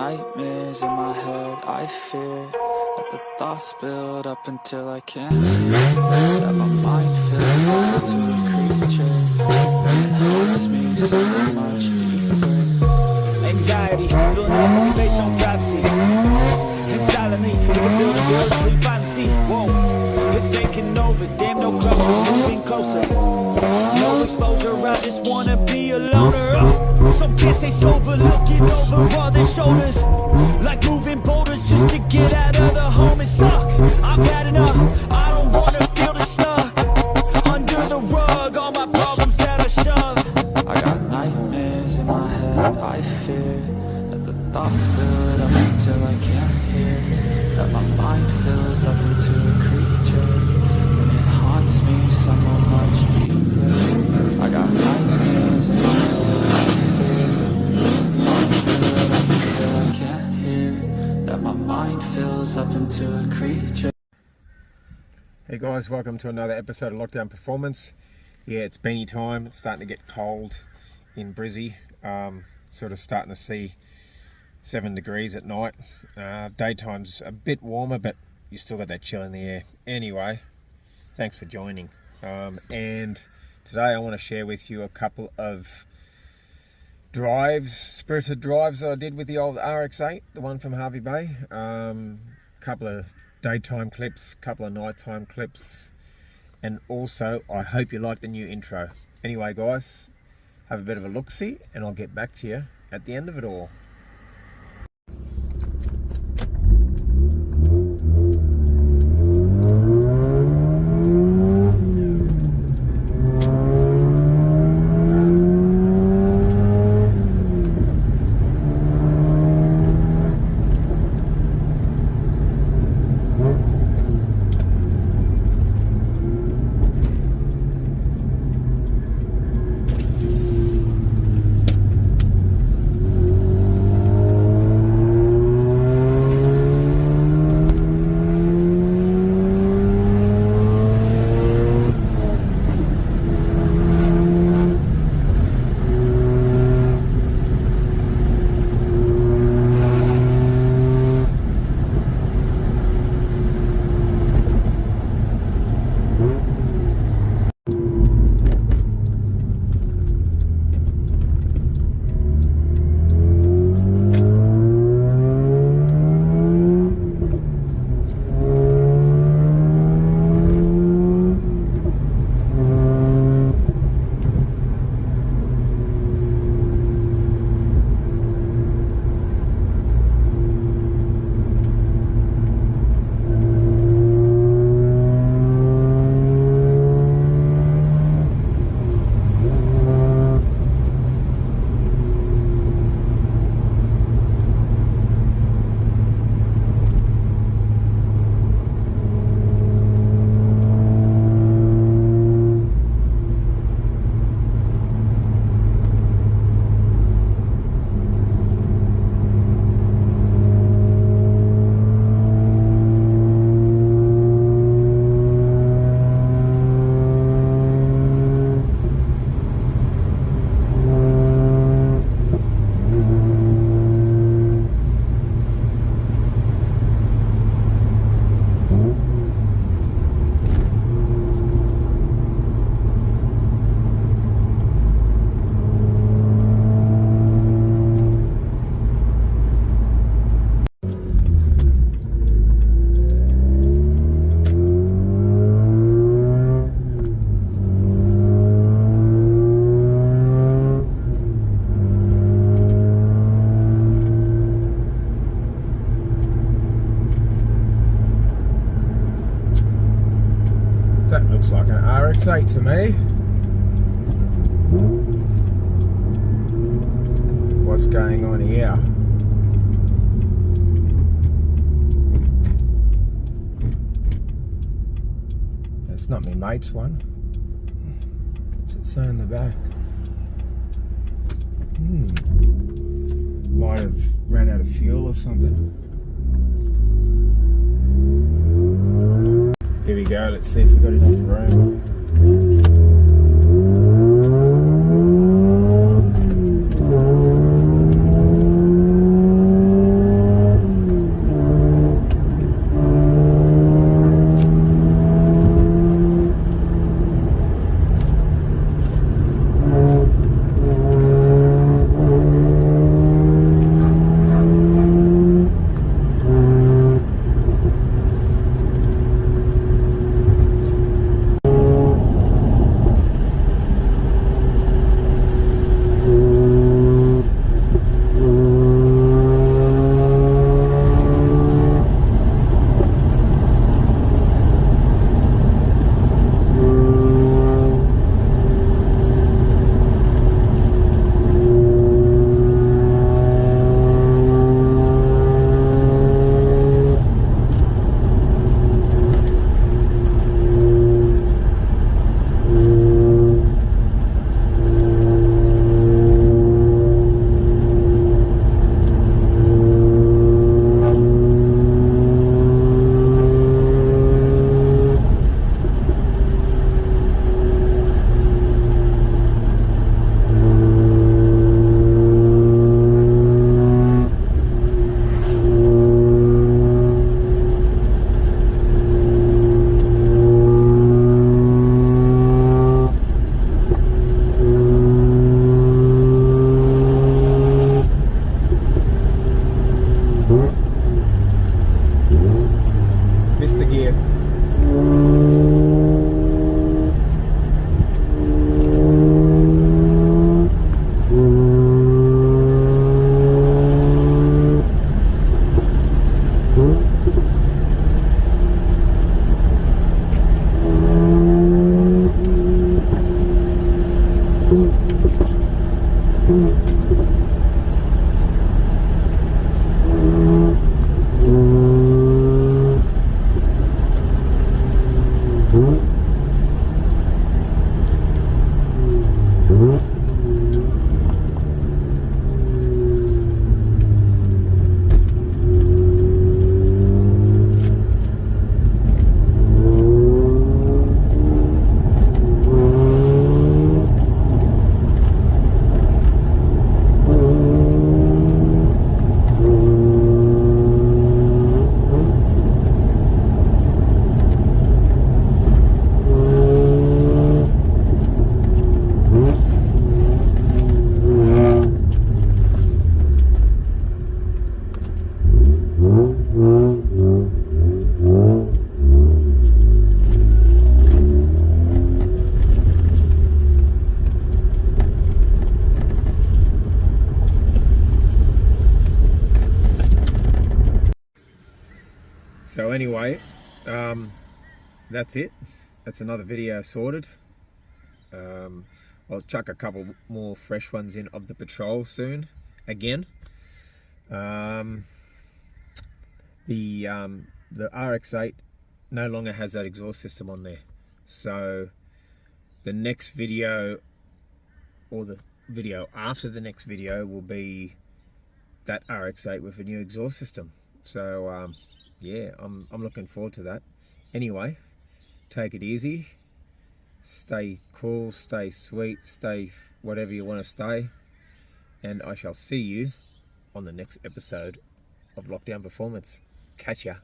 nightmares in my head, I fear that the thoughts build up until I can't hear, that my mind fills up into a creature, and it haunts me so much deeper. Anxiety, filling up the space, no privacy. And silently, you can feel the build, sleep, fantasy. Whoa, it's taking over, damn no closure, moving closer. No exposure, I just wanna be a loner. Some can't stay sober, looking over all their shoulders, like moving boulders just to get out of the home. It sucks, I've had enough, I don't wanna feel the stuck under the rug, all my problems that I shove. I got nightmares in my head, I fear that the thoughts build up until I can't hear, that my mind fills up into a creature, and it haunts me so much deeper. I got nightmares in my head, I fear that the thoughts build up until I can't hear, that my mind fills up into a creature. Hey guys, welcome to another episode of Lockdown Performance. Yeah, it's beanie time. It's starting to get cold in Brizzy. Sort of starting to see 7 degrees at night. Daytime's a bit warmer, but you still got that chill in the air. Anyway, thanks for joining. And today I want to share with you a couple of spirited drives that I did with the old Rx8, the one from Hervey Bay. Couple of daytime clips, couple of nighttime clips, and also I hope you like the new intro. Anyway guys, have a bit of a look-see and I'll get back to you at the end of it all. That looks like an Rx8 to me. What's going on here? That's not my mate's one. What's it say in the back? Might have ran out of fuel or something. Here we go, let's see if we've got enough room. So anyway, that's it. That's another video sorted. I'll chuck a couple more fresh ones in of the Patrol soon again. The Rx8 no longer has that exhaust system on there, so the next video, or the video after the next video, will be that Rx8 with a new exhaust system. So yeah, I'm looking forward to that. Anyway, take it easy, stay cool, stay sweet, stay whatever you want to stay, and I shall see you on the next episode of Lockdown Performance. Catch ya.